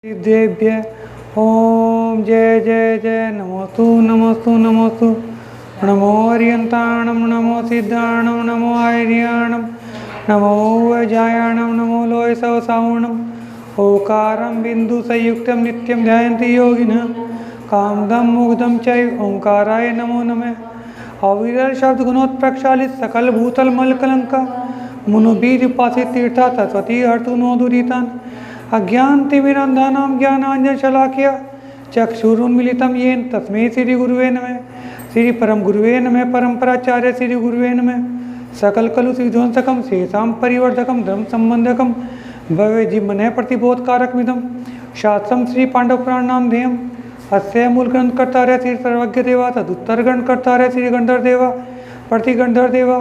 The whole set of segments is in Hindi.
देव्य ओम जय जय जय नमोस्तु नमोस्तु नमोस्तु नमो अर्यन्ताणं नमो सिद्धाणं नमो आर्याणं नमो वैजायाणं नमो लोय सवसावणं ओकारं बिंदु संयुक्तं नित्यं ध्यायन्ति योगिनः कामदं मुग्धं चैव ओंकाराय नमो नमः अविरल शब्द गुणोत्प्रक्षालित सकल भूतल मल कलंका मुनुबीज उपासित तीर्था सरस्वती हर्तु नो दुरीतान् अज्ञानतिमिरन्धानां ज्ञानाञ्जन शलाकया चक्षुरुन्मीलितं येन तस्मै श्री गुरुवे नमः। श्री परम गुरुवे नमः। परम्पराचार्य श्री गुरुवे नमः। सकल कलुष विध्वंसकं शेषां परिवर्धकं धर्म संबंधकं भव्य जीवने प्रतिबोधकारकमिदं शास्त्रं श्री पांडव पुराणानां ध्येयम् अस्य मूल ग्रंथकर्तारः श्री सर्वज्ञ देवा तदुत्तर ग्रंथकर्तारः श्री गंधर्व देवा प्रतिगंधर्व देवा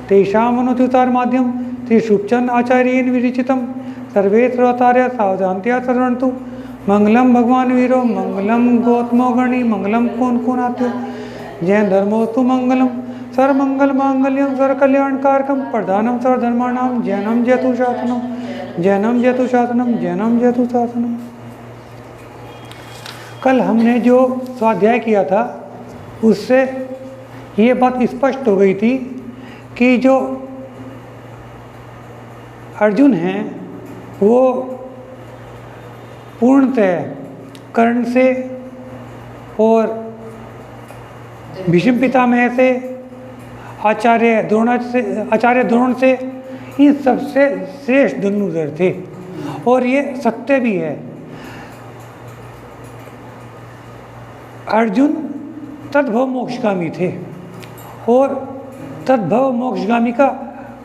तेषाम् अनुद्युतार माध्यम श्री शुभचंद आचार्येण विरचितं सर्वे सर्वतार्य सावधानतया शरणन्तु मंगलम भगवान वीरो मंगलम गौतमो गणी मंगलम कौन कौनात्यो जैन धर्मोस्तु मंगलम सर्वमंगल मांगल्यम सर्वकल्याणकारकम प्रधानम सर्वधर्माणां जैनम जयतु शासनम जैनम जयतु शासनम जैनम जयतु शासनम। कल हमने जो स्वाध्याय किया था उससे ये बात स्पष्ट हो गई थी कि जो अर्जुन हैं वो पूर्णतः कर्ण से और भीष्म पितामह से आचार्य द्रोण से इन सबसे श्रेष्ठ धनुर्धर थे और ये सत्य भी है। अर्जुन तद्भव मोक्षगामी थे और तद्भव मोक्षगामी का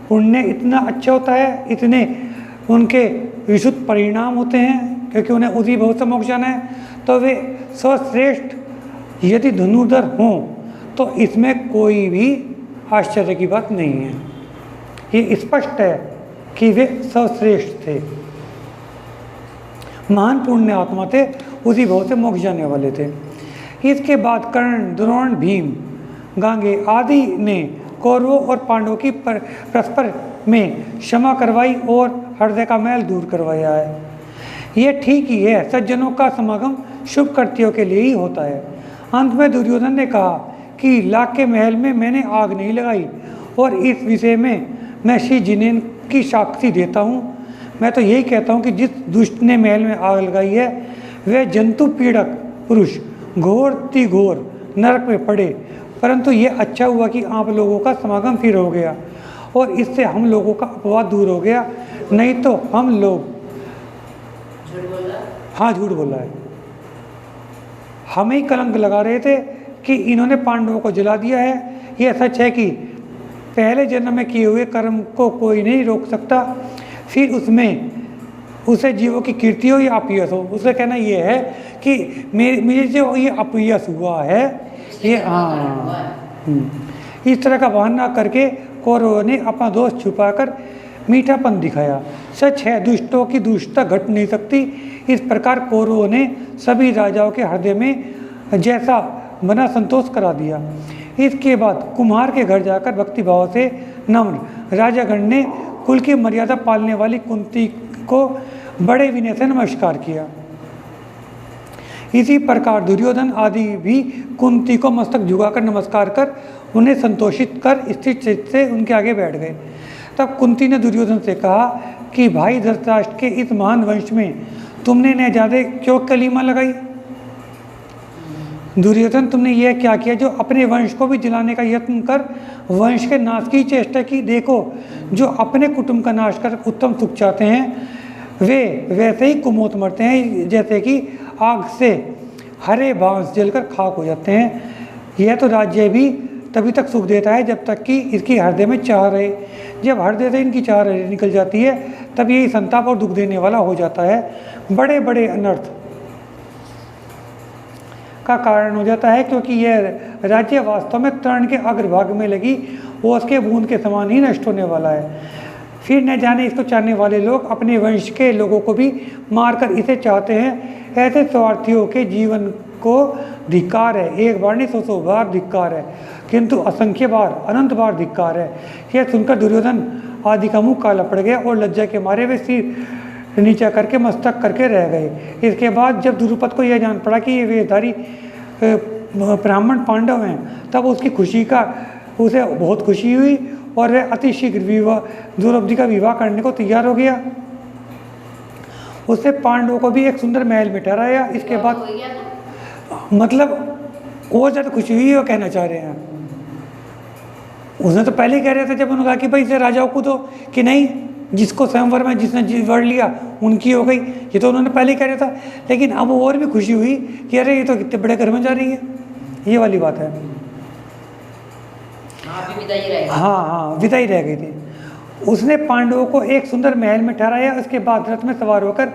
पुण्य इतना अच्छा होता है, इतने उनके विशुद्ध परिणाम होते हैं क्योंकि उन्हें उसी भव से मोक्ष जाना है, तो वे सर्वश्रेष्ठ यदि धनुर्धर हों तो इसमें कोई भी आश्चर्य की बात नहीं है। ये स्पष्ट है कि वे सर्वश्रेष्ठ थे, महान पुण्य आत्मा थे, उसी भव से मोक्ष जाने वाले थे। इसके बाद कर्ण द्रोण भीम गांगे आदि ने कौरवों और पांडवों की परस्पर में क्षमा करवाई और हृदय का मैल दूर करवाया है। ये ठीक ही है, सज्जनों का समागम शुभ कृत्यों के लिए ही होता है। अंत में दुर्योधन ने कहा कि लाख के महल में मैंने आग नहीं लगाई और इस विषय में मैं श्री जिनेन्द्र की साक्षी देता हूँ। मैं तो यही कहता हूँ कि जिस दुष्ट ने महल में आग लगाई है वह जंतु पीड़क पुरुष घोर तिघोर नरक में पड़े, परंतु ये अच्छा हुआ कि आप लोगों का समागम फिर हो गया और इससे हम लोगों का अपवाद दूर हो गया, नहीं तो हम लोग झूठ बोला है, हमें ही कलंक लगा रहे थे कि इन्होंने पांडवों को जला दिया है। यह सच है कि पहले जन्म में किए हुए कर्म को कोई नहीं रोक सकता, फिर उसमें उसे जीवों की कीर्ति हो या अपयश हो, उसे कहना यह है कि मेरे जो ये अपयश हुआ है ये इस तरह का बहाना करके कौरवों ने अपना दोष छुपाकर मीठापन दिखाया। सच है दुष्टों की दुष्टता घट नहीं सकती। इस प्रकार कौरवों ने सभी राजाओं के हृदय में जैसा बना संतोष करा दिया। इसके बाद कुम्हार के घर जाकर भक्तिभाव से नम्र राजागण ने कुल की मर्यादा पालने वाली कुंती को बड़े विनय से नमस्कार किया। इसी प्रकार दुर्योधन आदि भी कुंती को मस्तक झुकाकर नमस्कार कर उन्हें संतोषित कर स्थिर चित्त से उनके आगे बैठ गए। तब कुंती ने दुर्योधन से कहा कि भाई धृतराष्ट्र के इस महान वंश में तुमने न जाने क्यों कलीमा लगाई? दुर्योधन तुमने यह क्या किया जो अपने वंश को भी जलाने का यत्न कर वंश के नाश की चेष्टा की? देखो जो अपने कुटुंब का नाश कर उत्तम सुख चाहते हैं वे वैसे ही कुमोत मरते हैं जैसे कि आग से हरे बांस जलकर खाक हो जाते हैं। यह तो राज्य भी तभी तक सुख देता है जब तक कि इसकी हृदय में चाह रहे। जब हृदय से इनकी चाह रहे निकल जाती है तब यही संताप और दुख देने वाला हो जाता है, बड़े बड़े अनर्थ का कारण हो जाता है, क्योंकि यह राज्य वास्तव में तृण के अग्रभाग में लगी ओस के बूंद के समान ही नष्ट होने वाला है। फिर न जाने इसको चाहने वाले लोग अपने वंश के लोगों को भी मारकर इसे चाहते हैं। ऐसे स्वार्थियों के जीवन को धिक्कार है। एक बार नहीं 100 बार धिक्कार है, किंतु असंख्य बार अनंत बार धिक्कार है। यह सुनकर दुर्योधन आदि का मुंह काला पड़ गया और लज्जा के मारे वे सिर नीचा करके मस्तक करके रह गए। इसके बाद जब द्रुपद को यह जान पड़ा कि ये वेशधारी ब्राह्मण पांडव हैं, तब उसकी खुशी का उसे बहुत खुशी हुई और वह अति शीघ्र द्रौपदी का विवाह करने को तैयार हो गया। उसने पांडवों को भी एक सुंदर महल में ठहराया। इसके बाद मतलब और ज़्यादा खुशी हुई, वो कहना चाह रहे हैं। उसने तो पहले ही कह रहे थे जब उन्होंने कहा कि भाई इसे राजाओं को दो, कि नहीं जिसको स्वयंवर में जिसने वर्ण लिया उनकी हो गई, ये तो उन्होंने पहले ही कह रहा था। लेकिन अब और भी खुशी हुई कि अरे ये तो कितने बड़े घर में जा रही है, ये वाली बात है। हाँ, विदाई रह गई थी। उसने पांडवों को एक सुंदर महल में ठहराया। उसके बाद रथ में सवार होकर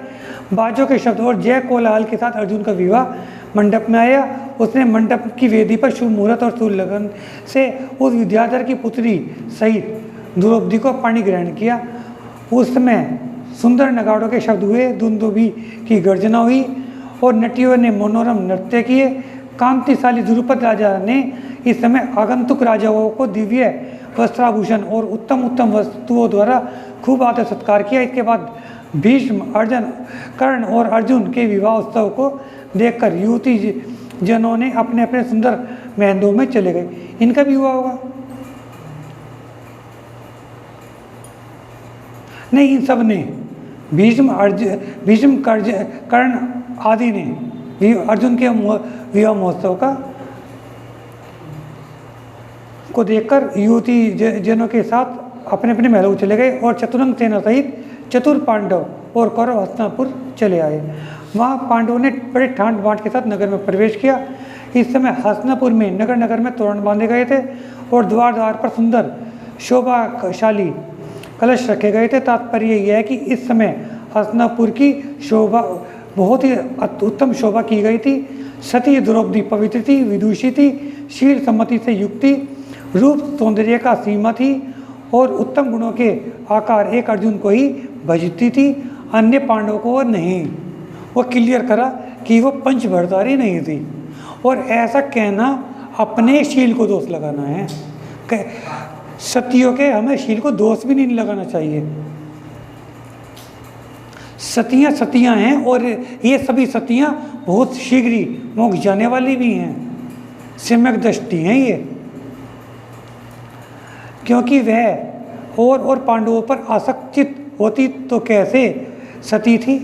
बाजों के शब्द और जय कोलाहल के साथ अर्जुन का विवाह मंडप में आया। उसने मंडप की वेदी पर शुभ मुहूर्त और सूर्य लगन से उस विद्याधर की पुत्री सहित द्रौपदी को पानी ग्रहण किया। उस समय सुंदर नगाड़ों के शब्द हुए, दुंदुभी की गर्जना हुई और नटियों ने मनोरम नृत्य किए। कांतिशाली द्रुपद राजा ने इस समय आगंतुक राजाओं को दिव्य वस्त्राभूषण और उत्तम उत्तम वस्तुओं द्वारा खूब आदर सत्कार किया। इसके बाद भीष्म, कर्ण और अर्जुन के विवाह उत्सव को देखकर युवती जनों ने अपने अपने सुंदर महलों में चले गए। इनका भी हुआ होगा? नहीं, इन सब ने भीष्म, कर्ण आदि ने अर्जुन के विवाह महोत्सव को देखकर युवती जनों के साथ अपने अपने महलों चले गए और चतुरंग सेना सहित चतुर पांडव और कौरव हस्तिनापुर चले आए। वहाँ पांडवों ने बड़े ठाट बाट के साथ नगर में प्रवेश किया। इस समय हस्तिनापुर में नगर में तोरण बांधे गए थे और द्वार द्वार पर सुंदर शोभाशाली कलश रखे गए थे। तात्पर्य यह है कि इस समय हस्तिनापुर की शोभा बहुत ही उत्तम शोभा की गई थी। सती द्रौपदी पवित्र थी, विदुषी थी, शील सम्मति से युक्त थी, रूप सौंदर्य का सीमा थी और उत्तम गुणों के आकार एक अर्जुन को ही भजती थी, अन्य पांडवों को नहीं। वो क्लियर करा कि वो पंचभरधारी नहीं थी। और ऐसा कहना अपने शील को दोष लगाना है। सतियों के हमें शील को दोष भी नहीं लगाना चाहिए। सतियाँ सतियाँ हैं और ये सभी सतियाँ बहुत शीघ्र ही मोक्ष जाने वाली भी हैं, सम्यक दृष्टि हैं ये, क्योंकि वह और पांडवों पर आसक्तित होती तो कैसे सती थी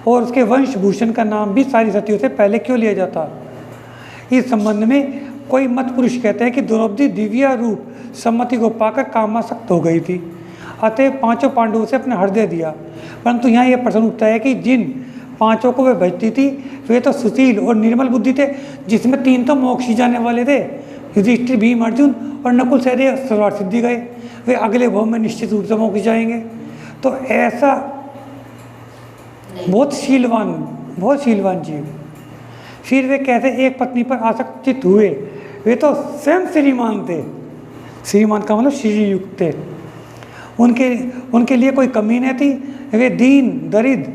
और उसके वंश भूषण का नाम भी सारी सतियों से पहले क्यों लिया जाता। इस संबंध में कोई मत पुरुष कहते हैं कि द्रौपदी दिव्य रूप सम्मति को पाकर कामासक्त हो गई थी, अतः पांचों पांडवों से अपना हृदय दिया। परंतु यहाँ यह प्रश्न उठता है कि जिन पांचों को वे भजती थी वे तो सुशील और निर्मल बुद्धि थे, जिसमें तीन तो मोक्ष ही जाने वाले थे, युधिष्ठिर, भीम, अर्जुन और नकुल, सहदेव सर्वार्थ सिद्धि गए, वे अगले भव में निश्चित रूप से मोक्ष जाएंगे। तो ऐसा बहुत शीलवान जीव। फिर वे कैसे एक पत्नी पर आसक्तित हुए? वे तो स्वयं श्रीमान थे। श्रीमान का मतलब श्रीयुक्त थे। उनके लिए कोई कमी नहीं थी। वे दीन दरिद्र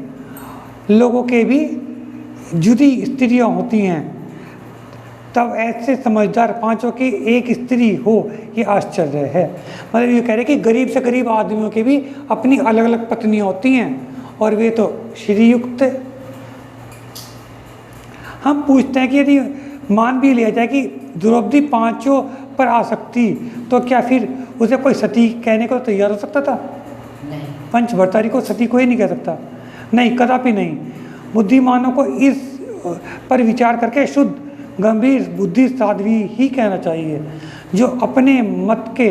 लोगों के भी जुदी स्त्रियाँ होती हैं, तब ऐसे समझदार पांचों की एक स्त्री हो, ये आश्चर्य है। मतलब ये कह रहे कि गरीब से गरीब आदमियों की भी अपनी अलग अलग पत्नियाँ होती हैं और वे तो श्रीयुक्त। हम पूछते हैं कि यदि मान भी लिया जाए कि द्रौपदी पांचों पर आ सकती, तो क्या फिर उसे कोई सती कहने को तैयार हो सकता था? नहीं। पंचभरतारी को सती को ही नहीं कह सकता, नहीं, कदापि नहीं। बुद्धिमानों को इस पर विचार करके शुद्ध गंभीर बुद्धि साध्वी ही कहना चाहिए। जो अपने मत के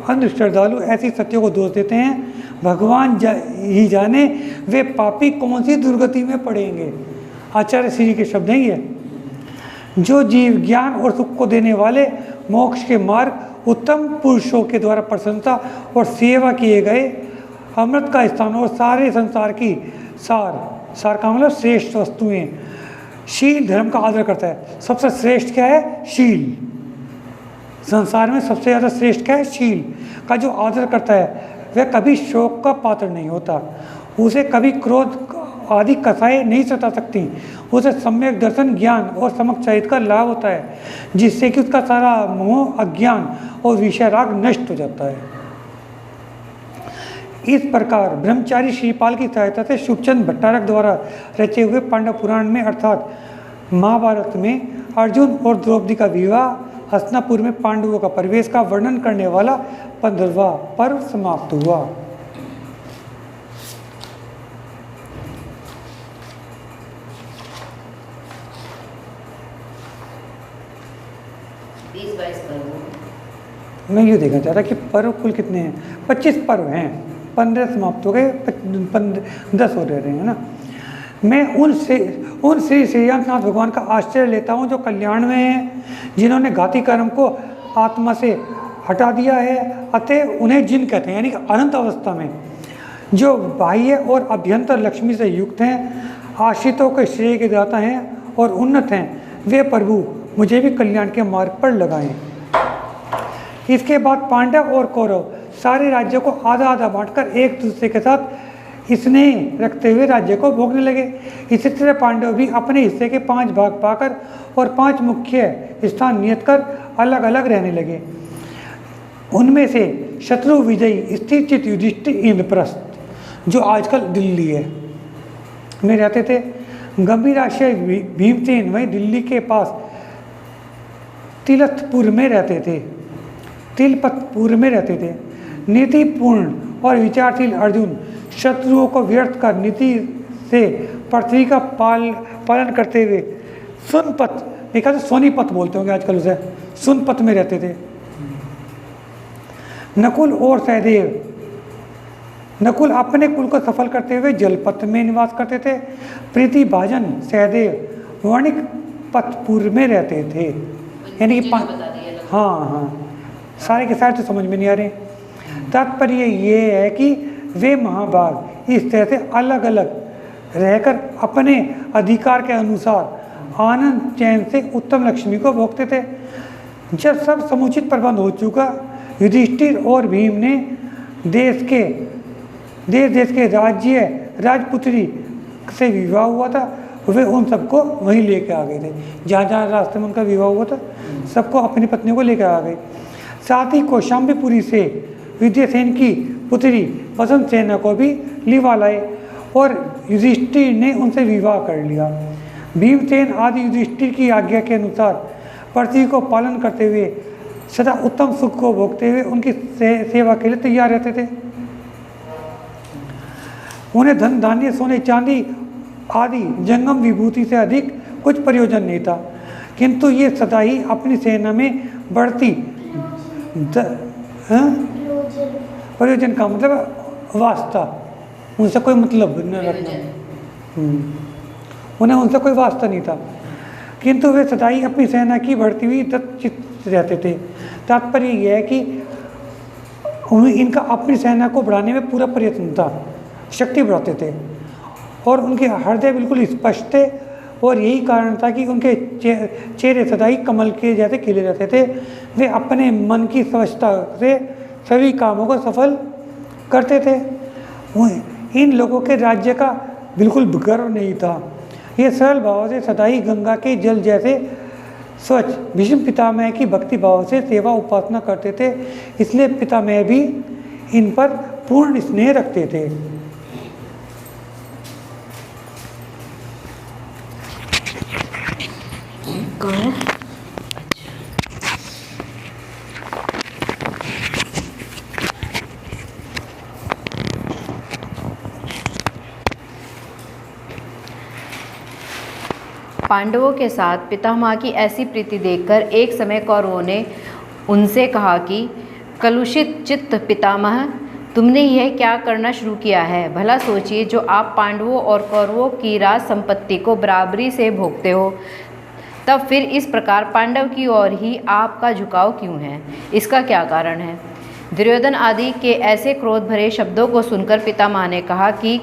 अंध श्रद्धालु ऐसी सत्यों को दोष देते हैं, भगवान ही जाने वे पापी कौन सी दुर्गति में पड़ेंगे। आचार्य श्री के शब्द हैं ये। जो जीव ज्ञान और सुख को देने वाले मोक्ष के मार्ग उत्तम पुरुषों के द्वारा प्रशंसा और सेवा किए गए अमृत का स्थान और सारे संसार की सार का मतलब श्रेष्ठ वस्तुएं, शील धर्म का आदर करता है। सबसे श्रेष्ठ क्या है? शील। संसार में सबसे ज़्यादा श्रेष्ठ क्या है? शील का जो आदर करता है वह कभी शोक का पात्र नहीं होता, उसे कभी क्रोध आदि कसाएं नहीं सता सकती, उसे सम्यक दर्शन, ज्ञान और समक चरित्र का लाभ होता है, जिससे कि उसका सारा मोह, अज्ञान और विषय राग नष्ट हो जाता है। इस प्रकार ब्रह्मचारी श्रीपाल की सहायता से शुभचंद भट्टारक द्वारा रचे हुए पांडव पुराण में अर्थात महाभारत में अर्जुन और द्रौपदी का विवाह हस्तिनापुर में पांडवों का प्रवेश का वर्णन करने वाला 15वां पर्व समाप्त हुआ। मैं ये देखना चाह रहा कि पर्व कुल कितने हैं। 25 पर्व हैं, 15 समाप्त हो गए, 10 हो रहे हैं ना। मैं उन श्री श्रीरामनाथ भगवान का आश्रय लेता हूँ जो कल्याण में हैं, जिन्होंने घाती कर्म को आत्मा से हटा दिया है। अतः उन्हें जिन कहते हैं, यानी कि अनंत अवस्था में जो बाह्य और अभ्यंतर लक्ष्मी से युक्त हैं, आश्रितों के श्रेय के दाता हैं और उन्नत हैं, वे प्रभु मुझे भी कल्याण के मार्ग पर लगाएं। इसके बाद पांडव और कौरव सारे राज्यों को आधा आधा बांटकर एक दूसरे के साथ स्नेह रखते हुए राज्य को भोगने लगे। इसी तरह पांडव भी अपने हिस्से के 5 भाग पाकर और 5 मुख्य स्थान नियत कर अलग अलग रहने लगे। उनमें से शत्रु विजयी स्थिर चित युधिष्ठिर इंद्रप्रस्थ, जो आजकल दिल्ली है, में रहते थे। गंभीराशय भीमसेन वहीं दिल्ली के पास तिलतपुर में रहते थे, तिलपतपुर में रहते थे। नीतिपूर्ण और विचारशील अर्जुन शत्रुओं को व्यर्थ कर नीति से पृथ्वी का पालन करते हुए सुनपत, एक सोनीपत बोलते होंगे आजकल उसे, सुनपत में रहते थे। नकुल और सहदेव, नकुल अपने कुल को सफल करते हुए जलपत में निवास करते थे। प्रीति भाजन सहदेव वणिक पतपुर में रहते थे। यानी कि हाँ, सारे के सारे तो समझ में नहीं आ रहे। तात्पर्य ये है कि वे महाभाग इस तरह से अलग अलग रहकर अपने अधिकार के अनुसार आनंद चैन से उत्तम लक्ष्मी को भोगते थे। जब सब समुचित प्रबंध हो चुका, युधिष्ठिर और भीम ने देश देश के राज्य राजपुत्री से विवाह हुआ था, वे उन सबको वहीं लेकर आ गए थे। जहाँ जहाँ रास्ते में उनका विवाह हुआ था, सबको अपनी पत्नियों को लेकर आ गए। साथ ही कौशाम्बीपुरी से विद्यासेन की पुत्री वसंत सेना को भी लिवा लाए और युधिष्ठिर ने उनसे विवाह कर लिया। भीमसेन आदि युधिष्ठिर की आज्ञा के अनुसार पृथ्वी को पालन करते हुए सदा उत्तम सुख को भोगते हुए उनकी सेवा के लिए तैयार रहते थे। उन्हें धन धान्य सोने चांदी आदि जंगम विभूति से अधिक कुछ प्रयोजन नहीं था, किंतु ये सदा ही अपनी सेना में बढ़ती प्रयोजन का मतलब वास्ता, उनसे कोई मतलब न रखना, उन्हें उनसे कोई वास्ता नहीं था, किंतु वे सदा ही अपनी सेना की बढ़ती हुई दत्तचित्त रहते थे। तात्पर्य यह है कि इनका अपनी सेना को बढ़ाने में पूरा प्रयत्न था, शक्ति बढ़ाते थे और उनके हृदय बिल्कुल स्पष्ट थे और यही कारण था कि उनके चेहरे सदा ही कमल के जैसे खिले रहते थे। वे अपने मन की स्वस्थता से सभी कामों को सफल करते थे। इन लोगों के राज्य का बिल्कुल गर्व नहीं था। ये सरल भाव से सदा ही गंगा के जल जैसे स्वच्छ भीष्म पितामह की भक्ति भाव से सेवा उपासना करते थे, इसलिए पितामह भी इन पर पूर्ण स्नेह रखते थे। पांडवों के साथ पितामह की ऐसी प्रीति देखकर एक समय कौरवों ने उनसे कहा कि कलुषित चित्त पितामह, तुमने यह क्या करना शुरू किया है? भला सोचिए, जो आप पांडवों और कौरवों की राज संपत्ति को बराबरी से भोगते हो, तब फिर इस प्रकार पांडव की ओर ही आपका झुकाव क्यों है? इसका क्या कारण है? दुर्योधन आदि के ऐसे क्रोध भरे शब्दों को सुनकर पितामह ने कहा कि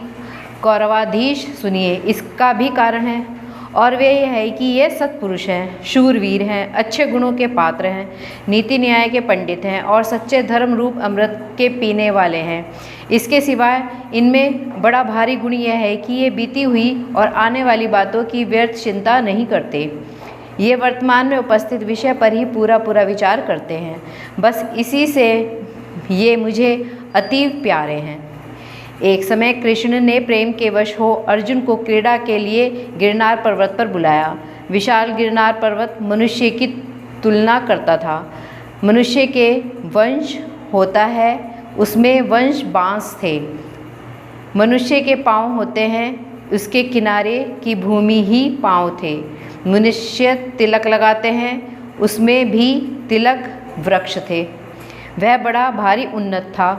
कौरवाधीश सुनिए, इसका भी कारण है, और वे यह है कि ये सत्पुरुष हैं, शूरवीर हैं, अच्छे गुणों के पात्र हैं, नीति न्याय के पंडित हैं और सच्चे धर्म रूप अमृत के पीने वाले हैं। इसके सिवाय इनमें बड़ा भारी गुण यह है कि ये बीती हुई और आने वाली बातों की व्यर्थ चिंता नहीं करते। ये वर्तमान में उपस्थित विषय पर ही पूरा विचार करते हैं। बस इसी से ये मुझे अतीव प्यारे हैं। एक समय कृष्ण ने प्रेम के वश हो अर्जुन को क्रीड़ा के लिए गिरनार पर्वत पर बुलाया। विशाल गिरनार पर्वत मनुष्य की तुलना करता था। मनुष्य के वंश होता है, उसमें वंश बांस थे। मनुष्य के पाँव होते हैं, उसके किनारे की भूमि ही पाँव थे। मनुष्य तिलक लगाते हैं, उसमें भी तिलक वृक्ष थे। वह बड़ा भारी उन्नत था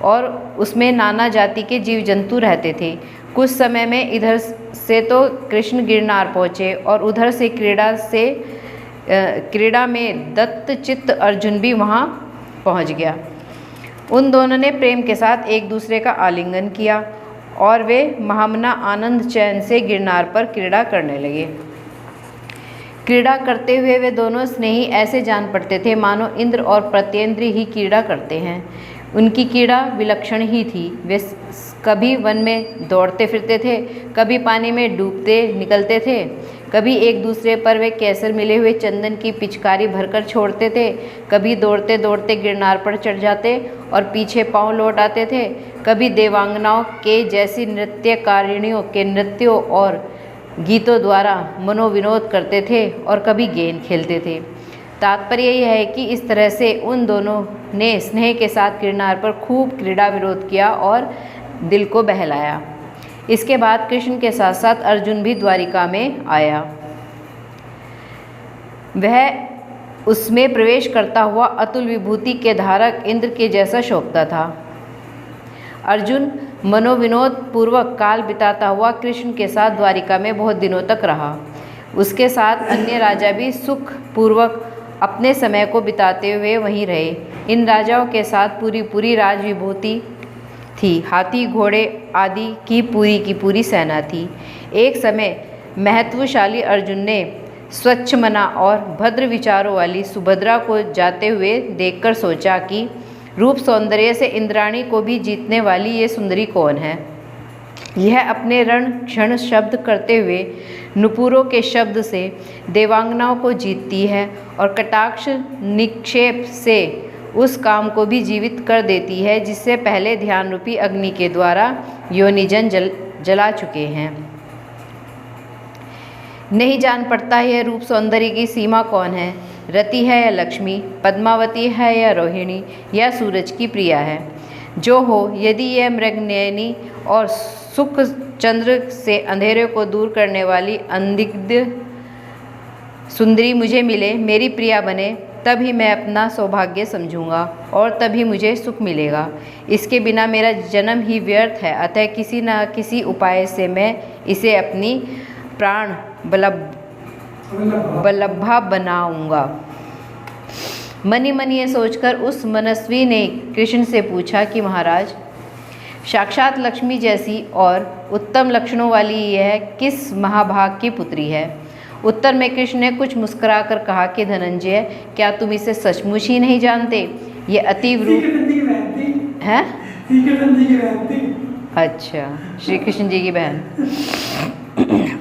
और उसमें नाना जाति के जीव जंतु रहते थे। कुछ समय में इधर से तो कृष्ण गिरनार पहुँचे और उधर से क्रीड़ा में दत्तचित्त अर्जुन भी वहाँ पहुँच गया। उन दोनों ने प्रेम के साथ एक दूसरे का आलिंगन किया और वे महामना आनंद चैन से गिरनार पर क्रीड़ा करने लगे। क्रीड़ा करते हुए वे दोनों स्नेही ऐसे जान पड़ते थे मानो इंद्र और प्रत्येंद्र ही क्रीड़ा करते हैं। उनकी क्रीड़ा विलक्षण ही थी। वे कभी वन में दौड़ते फिरते थे, कभी पानी में डूबते निकलते थे, कभी एक दूसरे पर वे केसर मिले हुए चंदन की पिचकारी भरकर छोड़ते थे, कभी दौड़ते दौड़ते गिरनार पर चढ़ जाते और पीछे पांव लौट आते थे, कभी देवांगनाओं के जैसी नृत्यकारिणियों के नृत्यों और गीतों द्वारा मनोविनोद करते थे और कभी गेंद खेलते थे। तात्पर्य यह है कि इस तरह से उन दोनों ने स्नेह के साथ गिरनार पर खूब क्रीड़ा विरोध किया और दिल को बहलाया। इसके बाद कृष्ण के साथ साथ अर्जुन भी द्वारिका में आया। वह उसमें प्रवेश करता हुआ अतुल विभूति के धारक इंद्र के जैसा शोभता था। अर्जुन मनोविनोद पूर्वक काल बिताता हुआ कृष्ण के साथ द्वारिका में बहुत दिनों तक रहा। उसके साथ अन्य राजा भी सुख पूर्वक अपने समय को बिताते हुए वहीं रहे। इन राजाओं के साथ पूरी राज विभूति थी। हाथी घोड़े आदि की पूरी सेना थी। एक समय महत्वशाली अर्जुन ने स्वच्छ मना और भद्र विचारों वाली सुभद्रा को जाते हुए देखकर सोचा कि रूप सौंदर्य से इंद्राणी को भी जीतने वाली ये सुंदरी कौन है। यह अपने रण क्षण शब्द करते हुए नुपुरों के शब्द से देवांगनाओं को जीतती है और कटाक्ष निक्षेप से उस काम को भी जीवित कर देती है जिससे पहले ध्यान रूपी अग्नि के द्वारा योनिजन जला चुके हैं। नहीं जान पड़ता यह रूप सौंदर्य की सीमा कौन है, रति है या लक्ष्मी, पद्मावती है या रोहिणी या सूरज की प्रिया है। जो हो, यदि यह मृगनयनी और सुख चंद्र से अंधेरे को दूर करने वाली अंदिग्ध सुंदरी मुझे मिले, मेरी प्रिया बने, तभी मैं अपना सौभाग्य समझूंगा और तभी मुझे सुख मिलेगा। इसके बिना मेरा जन्म ही व्यर्थ है। अतः किसी न किसी उपाय से मैं इसे अपनी प्राण बल्लभा बनाऊंगा। मनी मन ये सोचकर उस मनस्वी ने कृष्ण से पूछा कि महाराज, साक्षात लक्ष्मी जैसी और उत्तम लक्षणों वाली यह किस महाभाग की पुत्री है। उत्तर में कृष्ण ने कुछ मुस्कुराकर कहा कि धनंजय, क्या तुम इसे सचमुच ही नहीं जानते? ये अतीव रूप है। अच्छा, श्री कृष्ण जी की बहन।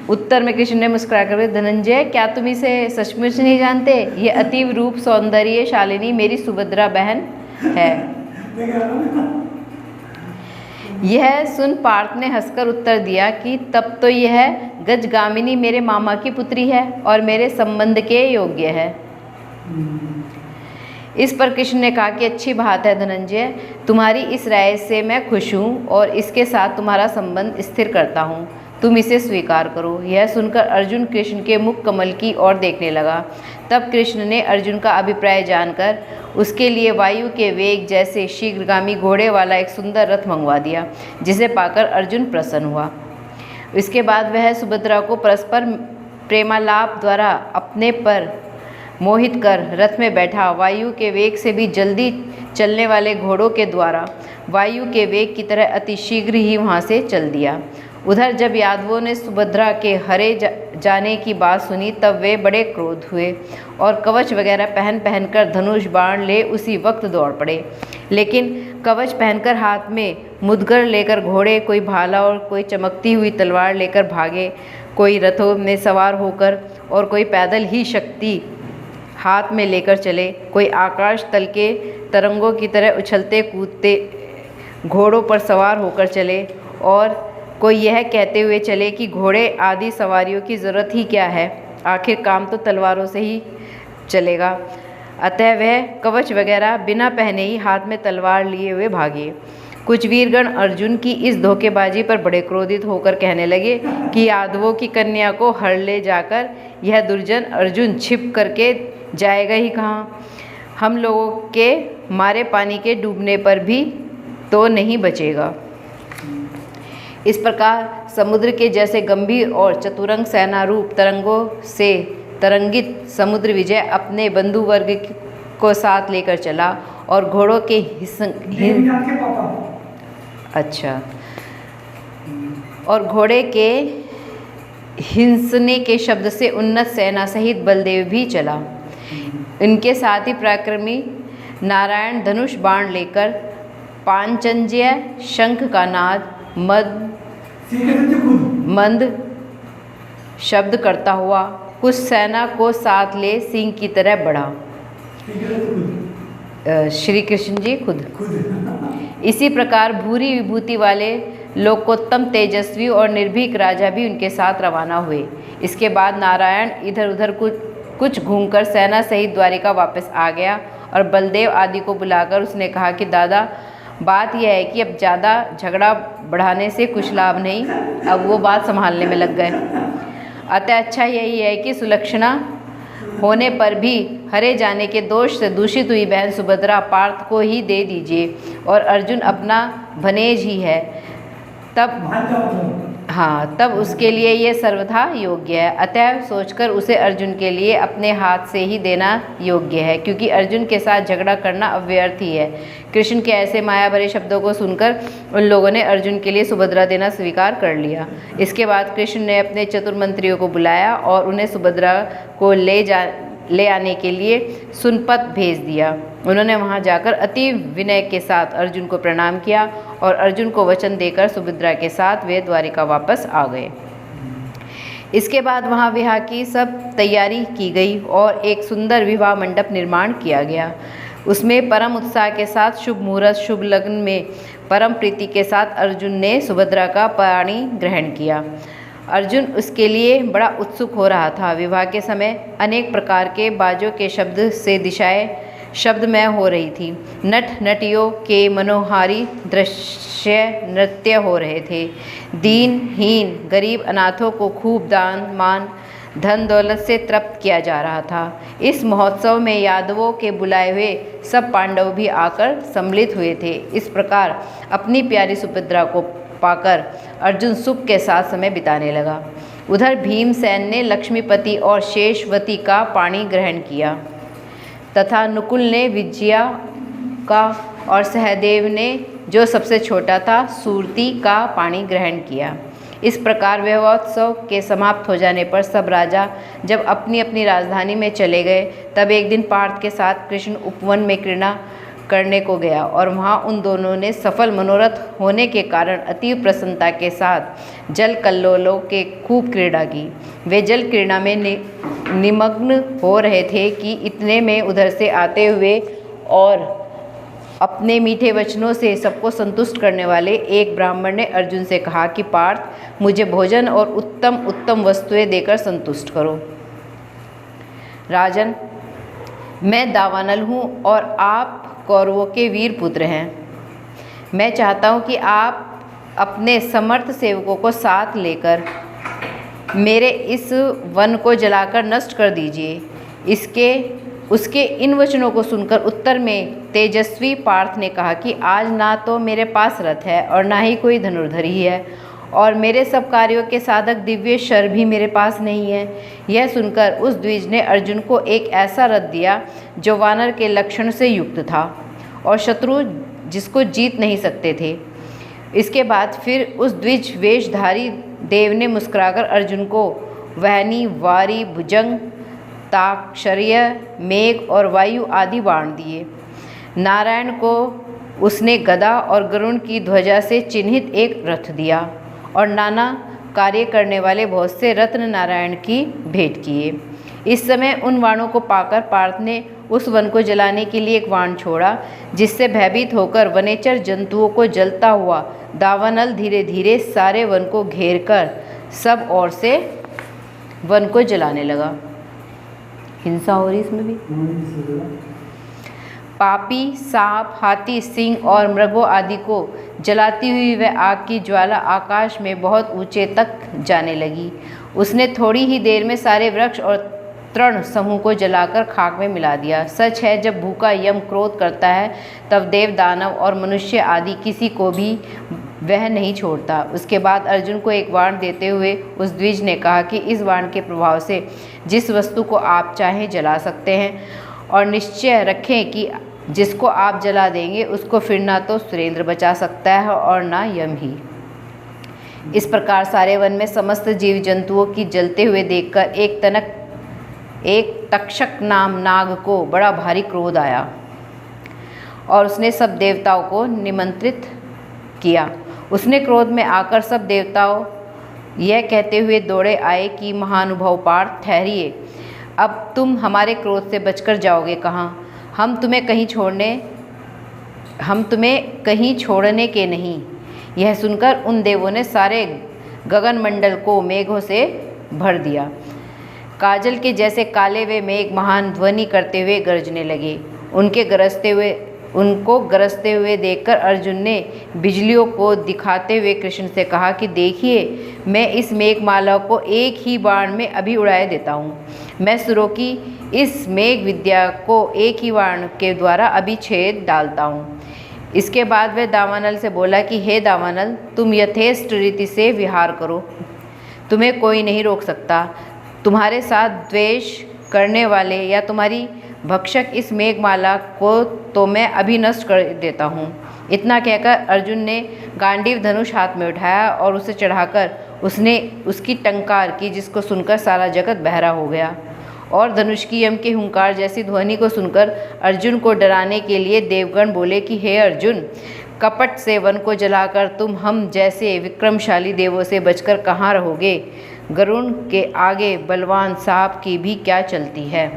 उत्तर में कृष्ण ने मुस्कुराकर, धनंजय, क्या तुम इसे सचमुच नहीं जानते? ये अतीव रूप सौंदर्य शालिनी मेरी सुभद्रा बहन है। यह सुन पार्थ ने हंसकर उत्तर दिया कि तब तो यह गजगामिनी मेरे मामा की पुत्री है और मेरे संबंध के योग्य है। इस पर कृष्ण ने कहा कि अच्छी बात है धनंजय, तुम्हारी इस राय से मैं खुश हूँ और इसके साथ तुम्हारा संबंध स्थिर करता हूँ। तुम इसे स्वीकार करो। यह सुनकर अर्जुन कृष्ण के मुख कमल की ओर देखने लगा। तब कृष्ण ने अर्जुन का अभिप्राय जानकर उसके लिए वायु के वेग जैसे शीघ्रगामी घोड़े वाला एक सुंदर रथ मंगवा दिया, जिसे पाकर अर्जुन प्रसन्न हुआ। इसके बाद वह सुभद्रा को परस्पर प्रेमालाप द्वारा अपने पर मोहित कर रथ में बैठा। वायु के वेग से भी जल्दी चलने वाले घोड़ों के द्वारा वायु के वेग की तरह अति शीघ्र ही वहाँ से चल दिया। उधर जब यादवों ने सुभद्रा के हरे जाने की बात सुनी, तब वे बड़े क्रोध हुए और कवच वगैरह पहन कर धनुष बाण ले उसी वक्त दौड़ पड़े। लेकिन कवच पहनकर हाथ में मुदगर लेकर घोड़े, कोई भाला और कोई चमकती हुई तलवार लेकर भागे, कोई रथों में सवार होकर और कोई पैदल ही शक्ति हाथ में लेकर चले, कोई आकाश तल के तरंगों की तरह उछलते कूदते घोड़ों पर सवार होकर चले और कोई यह कहते हुए चले कि घोड़े आदि सवारियों की ज़रूरत ही क्या है, आखिर काम तो तलवारों से ही चलेगा। अतः वह कवच वगैरह बिना पहने ही हाथ में तलवार लिए हुए भागे। कुछ वीरगण अर्जुन की इस धोखेबाजी पर बड़े क्रोधित होकर कहने लगे कि यादवों की कन्या को हर ले जाकर यह दुर्जन अर्जुन छिप करके जाएगा ही कहाँ, हम लोगों के मारे पानी के डूबने पर भी तो नहीं बचेगा। इस प्रकार समुद्र के जैसे गंभीर और चतुरंग सेना रूप तरंगों से तरंगित समुद्र विजय अपने बंधु वर्ग को साथ लेकर चला और घोड़ों के घोड़े के हिंसने के शब्द से उन्नत सेना सहित बलदेव भी चला। इनके साथ ही पराक्रमी नारायण धनुष बाण लेकर पांचजन्य शंख का नाद मंद शब्द करता हुआ कुछ सेना को साथ ले सिंह की तरह बढ़ा। श्री कृष्ण जी खुद इसी प्रकार भूरी विभूति वाले लोकोत्तम तेजस्वी और निर्भीक राजा भी उनके साथ रवाना हुए। इसके बाद नारायण इधर उधर कुछ घूमकर सेना सहित द्वारिका वापस आ गया और बलदेव आदि को बुलाकर उसने कहा कि दादा, बात यह है कि अब ज़्यादा झगड़ा बढ़ाने से कुछ लाभ नहीं, अब वो बात संभालने में लग गए। अतः अच्छा यही है कि सुलक्षणा होने पर भी हरे जाने के दोष से दूषित हुई बहन सुभद्रा पार्थ को ही दे दीजिए, और अर्जुन अपना भनेज ही है, तब उसके लिए ये सर्वथा योग्य है। अतः सोचकर उसे अर्जुन के लिए अपने हाथ से ही देना योग्य है, क्योंकि अर्जुन के साथ झगड़ा करना अव्यर्थ ही है। कृष्ण के ऐसे माया भरे शब्दों को सुनकर उन लोगों ने अर्जुन के लिए सुभद्रा देना स्वीकार कर लिया। इसके बाद कृष्ण ने अपने चतुर मंत्रियों को बुलाया और उन्हें सुभद्रा को ले आने के लिए सुनपत भेज दिया। उन्होंने वहां जाकर अति विनय के साथ अर्जुन को प्रणाम किया और अर्जुन को वचन देकर सुभद्रा के साथ वे द्वारिका वापस आ गए। इसके बाद वहां विवाह की सब तैयारी की गई और एक सुंदर विवाह मंडप निर्माण किया गया। उसमें परम उत्साह के साथ शुभ मुहूर्त शुभ लग्न में परम प्रीति के साथ अर्जुन ने सुभद्रा का पाणी ग्रहण किया। अर्जुन उसके लिए बड़ा उत्सुक हो रहा था। विवाह के समय अनेक प्रकार के बाजों के शब्द से दिशाएं शब्दमय हो रही थी। नट नटियों के मनोहारी दृश्य नृत्य हो रहे थे। दीनहीन गरीब अनाथों को खूब दान मान धन दौलत से तृप्त किया जा रहा था। इस महोत्सव में यादवों के बुलाए हुए सब पांडव भी आकर सम्मिलित हुए थे। इस प्रकार अपनी प्यारी सुभद्रा को पाकर अर्जुन सुख के साथ समय बिताने लगा। उधर भीमसेन ने लक्ष्मीपति और शेषवती का पाणी ग्रहण किया तथा नुकुल ने विजया का और सहदेव ने, जो सबसे छोटा था, सूरती का पाणी ग्रहण किया। इस प्रकार विवाहोत्सव के समाप्त हो जाने पर सब राजा जब अपनी अपनी राजधानी में चले गए, तब एक दिन पार्थ के साथ कृष्ण उपवन में क्रीड़ा करने को गया और वहाँ उन दोनों ने सफल मनोरथ होने के कारण अतीव प्रसन्नता के साथ जल कल्लोलों के खूब क्रीड़ा की। वे जल क्रीड़ा में निमग्न हो रहे थे कि इतने में उधर से आते हुए और अपने मीठे वचनों से सबको संतुष्ट करने वाले एक ब्राह्मण ने अर्जुन से कहा कि पार्थ, मुझे भोजन और उत्तम उत्तम वस्तुएं देकर संतुष्ट करो। राजन, मैं दावानल हूँ और आप कौरवों के वीर पुत्र हैं। मैं चाहता हूँ कि आप अपने समर्थ सेवकों को साथ लेकर मेरे इस वन को जलाकर नष्ट कर दीजिए। उसके इन वचनों को सुनकर उत्तर में तेजस्वी पार्थ ने कहा कि आज ना तो मेरे पास रथ है और ना ही कोई धनुर्धर है, और मेरे सब कार्यों के साधक दिव्य शर भी मेरे पास नहीं है। यह सुनकर उस द्विज ने अर्जुन को एक ऐसा रथ दिया जो वानर के लक्षण से युक्त था और शत्रु जिसको जीत नहीं सकते थे। इसके बाद फिर उस द्विज वेशधारी देव ने मुस्कुराकर अर्जुन को वहनी, वारी, भुजंग, ताक्षर्य, मेघ और वायु आदि बाण दिए। नारायण को उसने गदा और गरुण की ध्वजा से चिन्हित एक रथ दिया और नाना कार्य करने वाले बहुत से रत्न नारायण की भेंट किए। इस समय उन बाणों को पाकर पार्थ ने उस वन को जलाने के लिए एक बाण छोड़ा, जिससे भयभीत होकर वनेचर जंतुओं को जलता हुआ दावानल धीरे धीरे सारे वन को घेर कर सब ओर से वन को जलाने लगा। हिंसा हो रही इसमें भी। पापी, सांप, हाथी, सिंह और मृगों आदि को जलाती हुई वह आग की ज्वाला आकाश में बहुत ऊंचे तक जाने लगी। उसने थोड़ी ही देर में सारे वृक्ष और तृण समूह को जलाकर खाक में मिला दिया। सच है, जब भूखा यम क्रोध करता है तब देव, दानव और मनुष्य आदि किसी को भी वह नहीं छोड़ता। उसके बाद अर्जुन को एक बाण देते हुए उस द्विज ने कहा कि इस बाण के प्रभाव से जिस वस्तु को आप चाहें जला सकते हैं, और निश्चय रखें कि जिसको आप जला देंगे उसको फिर ना तो सुरेंद्र बचा सकता है और ना यम ही। इस प्रकार सारे वन में समस्त जीव जंतुओं की जलते हुए देखकर एक तक्षक नाम नाग को बड़ा भारी क्रोध आया और उसने सब देवताओं को निमंत्रित किया। उसने क्रोध में आकर सब देवताओं यह कहते हुए दौड़े आए कि महानुभाव पार्थ, ठहरिए, अब तुम हमारे क्रोध से बचकर जाओगे कहाँ? हम तुम्हें कहीं छोड़ने के नहीं। यह सुनकर उन देवों ने सारे गगन मंडल को मेघों से भर दिया। काजल के जैसे काले वे मेघ महान ध्वनि करते हुए गरजने लगे। उनको गरजते हुए देखकर अर्जुन ने बिजलियों को दिखाते हुए कृष्ण से कहा कि देखिए, मैं इस मेघमाला को एक ही बाण में अभी उड़ाए देता हूँ। मैं सुरों की इस मेघ विद्या को एक ही बाण के द्वारा अभी छेद डालता हूँ। इसके बाद वह दावानल से बोला कि हे दावानल, तुम यथेष्ट रीति से विहार करो, तुम्हें कोई नहीं रोक सकता। तुम्हारे साथ द्वेष करने वाले या तुम्हारी भक्षक इस मेघमाला को तो मैं अभी नष्ट कर देता हूँ। इतना कहकर अर्जुन ने गांडीव धनुष हाथ में उठाया और उसे चढ़ाकर उसने उसकी टंकार की, जिसको सुनकर सारा जगत बहरा हो गया। और धनुष की यम के हुंकार जैसी ध्वनि को सुनकर अर्जुन को डराने के लिए देवगण बोले कि हे अर्जुन, कपट से वन को जलाकर तुम हम जैसे विक्रमशाली देवों से बचकर कहाँ रहोगे? गरुण के आगे बलवान सांप की भी क्या चलती है।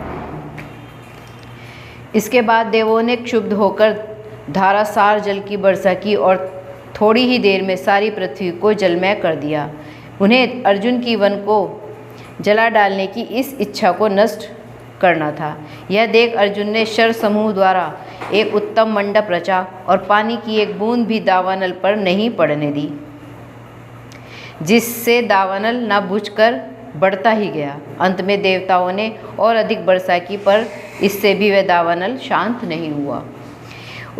इसके बाद देवों ने क्षुब्ध होकर धारासार जल की वर्षा की और थोड़ी ही देर में सारी पृथ्वी को जलमय कर दिया। उन्हें अर्जुन की वन को जला डालने की इस इच्छा को नष्ट करना था। यह देख अर्जुन ने शर समूह द्वारा एक उत्तम मंडप रचा और पानी की एक बूंद भी दावानल पर नहीं पड़ने दी, जिससे दावानल न बुझकर बढ़ता ही गया। अंत में देवताओं ने और अधिक वर्षा की, पर इससे भी वह दावानल शांत नहीं हुआ।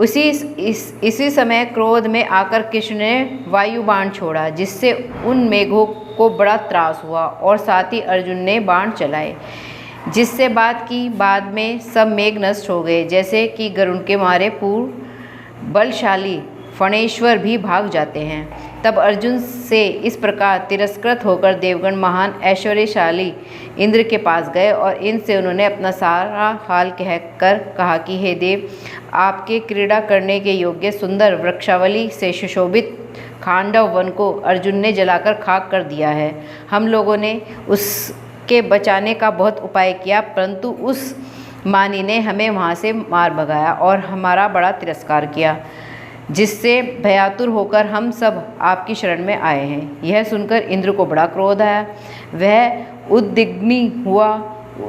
इसी समय क्रोध में आकर कृष्ण ने वायु बाण छोड़ा, जिससे उन मेघों को बड़ा त्रास हुआ, और साथ ही अर्जुन ने बाण चलाए, जिससे बाद में सब मेघ नष्ट हो गए। जैसे कि गरुण के मारे पूर्व बलशाली फणेश्वर भी भाग जाते हैं। तब अर्जुन से इस प्रकार तिरस्कृत होकर देवगण महान ऐश्वर्यशाली इंद्र के पास गए और इनसे उन्होंने अपना सारा हाल कहकर कहा कि हे देव, आपके क्रीड़ा करने के योग्य सुंदर वृक्षावली से सुशोभित खांडव वन को अर्जुन ने जलाकर खाक कर दिया है। हम लोगों ने उसके बचाने का बहुत उपाय किया, परंतु उस मानी ने हमें वहाँ से मार भगाया और हमारा बड़ा तिरस्कार किया, जिससे भयातुर होकर हम सब आपकी शरण में आए हैं। यह सुनकर इंद्र को बड़ा क्रोध आया, वह उद्विग्नी हुआ।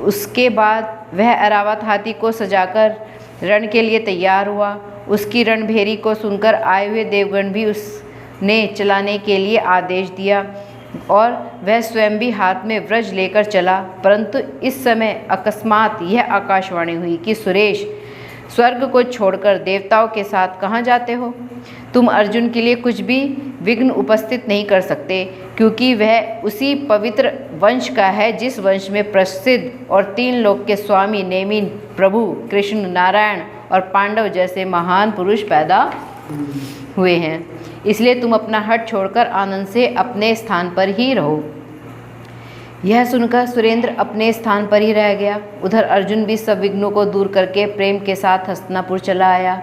उसके बाद वह ऐरावत हाथी को सजाकर रण के लिए तैयार हुआ। उसकी रणभेरी को सुनकर आए हुए देवगण भी उसने चलाने के लिए आदेश दिया और वह स्वयं भी हाथ में व्रज लेकर चला। परंतु इस समय अकस्मात यह आकाशवाणी हुई कि सुरेश, स्वर्ग को छोड़कर देवताओं के साथ कहाँ जाते हो? तुम अर्जुन के लिए कुछ भी विघ्न उपस्थित नहीं कर सकते, क्योंकि वह उसी पवित्र वंश का है जिस वंश में प्रसिद्ध और 3 लोक के स्वामी नेमी प्रभु कृष्ण, नारायण और पांडव जैसे महान पुरुष पैदा हुए हैं। इसलिए तुम अपना हट छोड़कर आनंद से अपने स्थान पर ही रहो। यह सुनकर सुरेंद्र अपने स्थान पर ही रह गया। उधर अर्जुन भी सब विघ्नों को दूर करके प्रेम के साथ हस्तिनापुर चला आया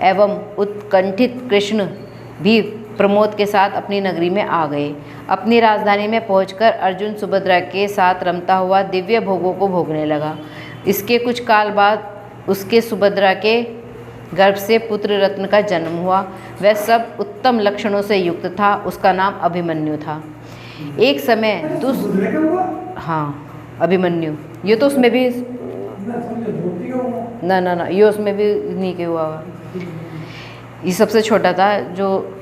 एवं उत्कंठित कृष्ण भी प्रमोद के साथ अपनी नगरी में आ गए। अपनी राजधानी में पहुंचकर अर्जुन सुभद्रा के साथ रमता हुआ दिव्य भोगों को भोगने लगा। इसके कुछ काल बाद उसके सुभद्रा के गर्भ से पुत्र रत्न का जन्म हुआ। वह सब उत्तम लक्षणों से युक्त था। उसका नाम अभिमन्यु था। एक समय अभिमन्यु, ये तो उसमें भी ना ये उसमें भी नहीं के हुआ होगा। ये सबसे छोटा था जो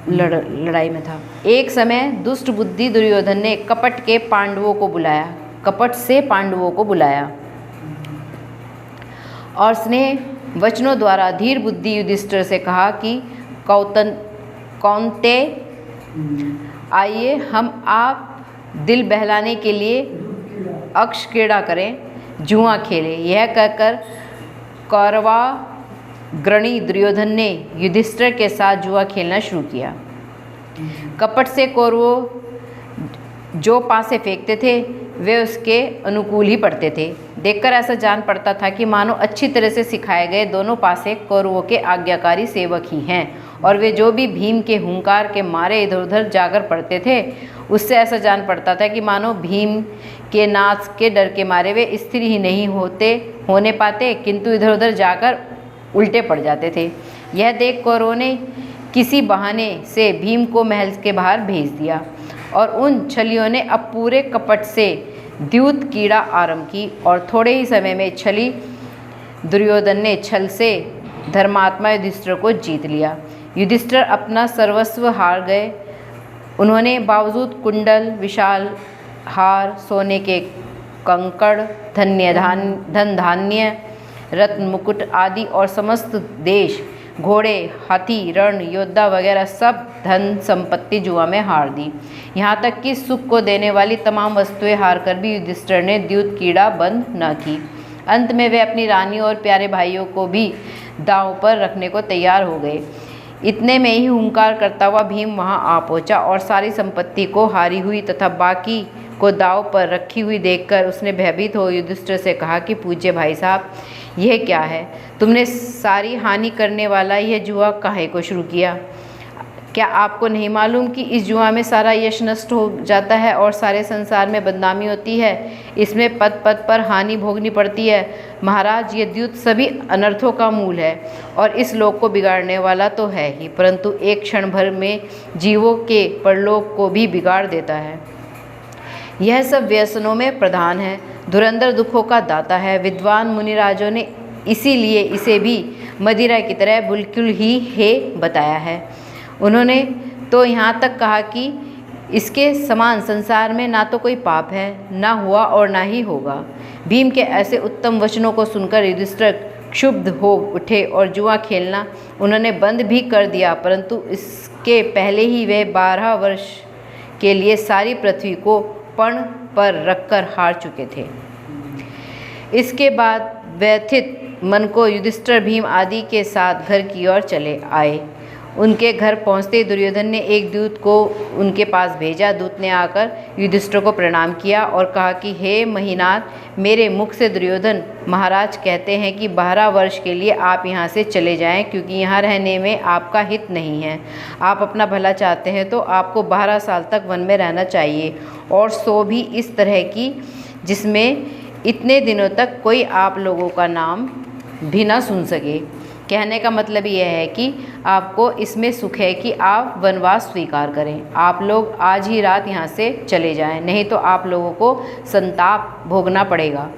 लड़ाई में था। एक समय दुष्ट बुद्धि दुर्योधन ने कपट से पांडवों को बुलाया और स्नेह वचनों द्वारा धीर बुद्धि युधिष्ठिर से कहा कि कौन्तेय, आइए हम आप दिल बहलाने के लिए अक्ष क्रीड़ा करें, जुआ खेलें। यह कहकर कौरवाग्रणी दुर्योधन ने युधिष्ठिर के साथ जुआ खेलना शुरू किया। कपट से कौरवों जो पासे फेंकते थे वे उसके अनुकूल ही पड़ते थे। देखकर ऐसा जान पड़ता था कि मानो अच्छी तरह से सिखाए गए दोनों पासे कौरवों के आज्ञाकारी सेवक ही हैं, और वे जो भी भीम के हुंकार के मारे इधर उधर जाकर पड़ते थे उससे ऐसा जान पड़ता था कि मानो भीम के नाच के डर के मारे वे स्थिर ही नहीं होने पाते, किंतु इधर उधर जाकर उल्टे पड़ जाते थे। यह देख कौरवों ने किसी बहाने से भीम को महल के बाहर भेज दिया और उन छलियों ने अब पूरे कपट से द्यूत कीड़ा आरंभ की, और थोड़े ही समय में छली दुर्योधन ने छल से धर्मात्मा युधिष्ठिर को जीत लिया। युधिष्ठिर अपना सर्वस्व हार गए। उन्होंने बावजूद कुंडल, विशाल हार, सोने के कंकड़, धन धान्य, रत्न मुकुट आदि और समस्त देश, घोड़े, हाथी, रण, योद्धा वगैरह सब धन संपत्ति जुआ में हार दी। यहाँ तक कि सुख को देने वाली तमाम वस्तुएं हार कर भी युधिष्ठिर ने द्यूत कीड़ा बंद न की। अंत में वे अपनी रानी और प्यारे भाइयों को भी दांव पर रखने को तैयार हो गए। इतने में ही हुंकार करता हुआ भीम वहां आ पहुंचा और सारी संपत्ति को हारी हुई तथा बाकी को दांव पर रखी हुई देखकर उसने भयभीत हो युधिष्ठिर से कहा कि पूज्य भाई साहब, यह क्या है? तुमने सारी हानि करने वाला यह जुआ काहे को शुरू किया? क्या आपको नहीं मालूम कि इस जुआ में सारा यश नष्ट हो जाता है और सारे संसार में बदनामी होती है? इसमें पद पद पर हानि भोगनी पड़ती है। महाराज, ये द्यूत सभी अनर्थों का मूल है और इस लोक को बिगाड़ने वाला तो है ही, परंतु एक क्षण भर में जीवों के परलोक को भी बिगाड़ देता है। यह सब व्यसनों में प्रधान है, धुरंधर दुखों का दाता है। विद्वान मुनिराजों ने इसीलिए इसे भी मदिरा की तरह बिल्कुल ही हे बताया है। उन्होंने तो यहाँ तक कहा कि इसके समान संसार में ना तो कोई पाप है, ना हुआ और ना ही होगा। भीम के ऐसे उत्तम वचनों को सुनकर युधिष्ठिर क्षुब्ध हो उठे और जुआ खेलना उन्होंने बंद भी कर दिया, परंतु इसके पहले ही वे 12 वर्ष के लिए सारी पृथ्वी को पण पर रखकर हार चुके थे। इसके बाद व्यथित मन को युधिष्ठिर भीम आदि के साथ घर की ओर चले आए। उनके घर पहुंचते ही दुर्योधन ने एक दूत को उनके पास भेजा। दूत ने आकर युधिष्ठिर को प्रणाम किया और कहा कि हे महीनाथ, मेरे मुख से दुर्योधन महाराज कहते हैं कि 12 वर्ष के लिए आप यहाँ से चले जाएं, क्योंकि यहाँ रहने में आपका हित नहीं है। आप अपना भला चाहते हैं तो आपको 12 साल तक वन में रहना चाहिए, और सो भी इस तरह की जिसमें इतने दिनों तक कोई आप लोगों का नाम भी ना सुन सके। कहने का मतलब यह है कि आपको इसमें सुख है कि आप वनवास स्वीकार करें। आप लोग आज ही रात यहाँ से चले जाएं, नहीं तो आप लोगों को संताप भोगना पड़ेगा।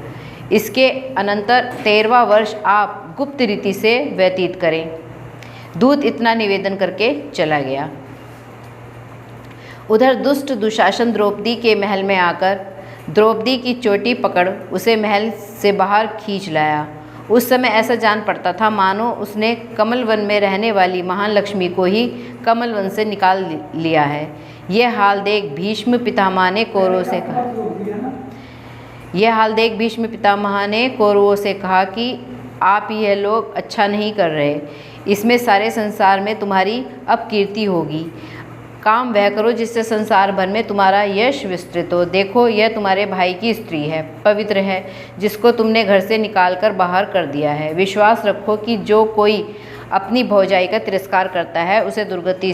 इसके अनंतर 13वां वर्ष आप गुप्त रीति से व्यतीत करें। दूत इतना निवेदन करके चला गया। उधर दुष्ट दुशासन द्रौपदी के महल में आकर द्रौपदी की चोटी पकड़ उसे महल से बाहर खींच लाया। उस समय ऐसा जान पड़ता था मानो उसने कमल वन में रहने वाली महान लक्ष्मी को ही कमल वन से निकाल लिया है। यह हाल देख भीष्म पितामह ने कौरवों से कहा कि आप यह लोग अच्छा नहीं कर रहे। इसमें सारे संसार में तुम्हारी अपकीर्ति होगी। काम वह करो जिससे संसार भर में तुम्हारा यश विस्तृत हो। देखो, यह तुम्हारे भाई की स्त्री है, पवित्र है, जिसको तुमने घर से निकालकर बाहर कर दिया है। विश्वास रखो कि जो कोई अपनी भौजाई का तिरस्कार करता है उसे दुर्गति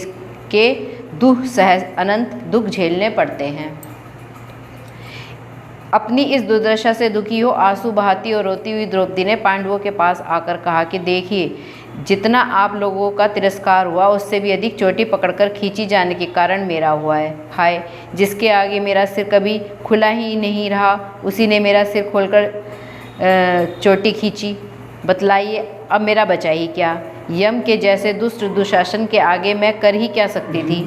के दुख सह अनंत दुख झेलने पड़ते हैं। अपनी इस दुर्दशा से दुखी हो आंसू बहाती और रोती हुई द्रौपदी ने पांडवों के पास आकर कहा कि देखिए, जितना आप लोगों का तिरस्कार हुआ उससे भी अधिक चोटी पकड़कर खींची जाने के कारण मेरा हुआ है। हाय, जिसके आगे मेरा सिर कभी खुला ही नहीं रहा, उसी ने मेरा सिर खोलकर चोटी खींची। बतलाइए, अब मेरा बचा ही क्या? यम के जैसे दुष्ट दुशासन के आगे मैं कर ही क्या सकती थी?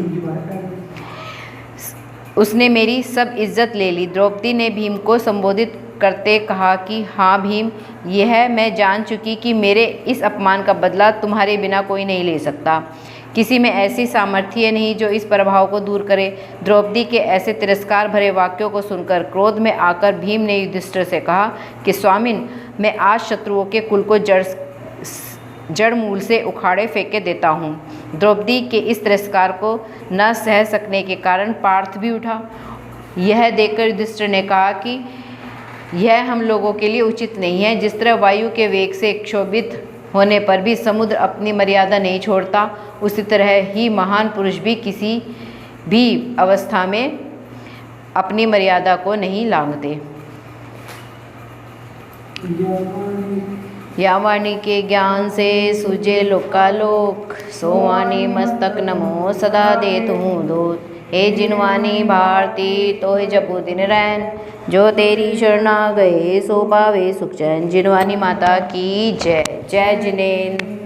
उसने मेरी सब इज्जत ले ली। द्रौपदी ने भीम को संबोधित करते कहा कि हाँ भीम, यह मैं जान चुकी कि मेरे इस अपमान का बदला तुम्हारे बिना कोई नहीं ले सकता। किसी में ऐसी सामर्थ्य नहीं जो इस प्रभाव को दूर करे। द्रौपदी के ऐसे तिरस्कार भरे वाक्यों को सुनकर क्रोध में आकर भीम ने युधिष्ठिर से कहा कि स्वामिन, मैं आज शत्रुओं के कुल को जड़ मूल से उखाड़े फेंके देता हूँ। द्रौपदी के इस तिरस्कार को न सह सकने के कारण पार्थ भी उठा। यह देखकर युधिष्ठिर ने कहा कि यह हम लोगों के लिए उचित नहीं है। जिस तरह वायु के वेग से क्षोभित होने पर भी समुद्र अपनी मर्यादा नहीं छोड़ता, उसी तरह ही महान पुरुष भी किसी भी अवस्था में अपनी मर्यादा को नहीं लांघते। या वाणी के ज्ञान से सूझे लोकालोक, सोवानी मस्तक नमो सदा दे तूं दूत। हे जिनवानी भारती तो हे जपू दिन रैन, जो तेरी शरणा गए सो पावे सुख चैन। जिनवानी माता की जय। जय जिनेन्द्र।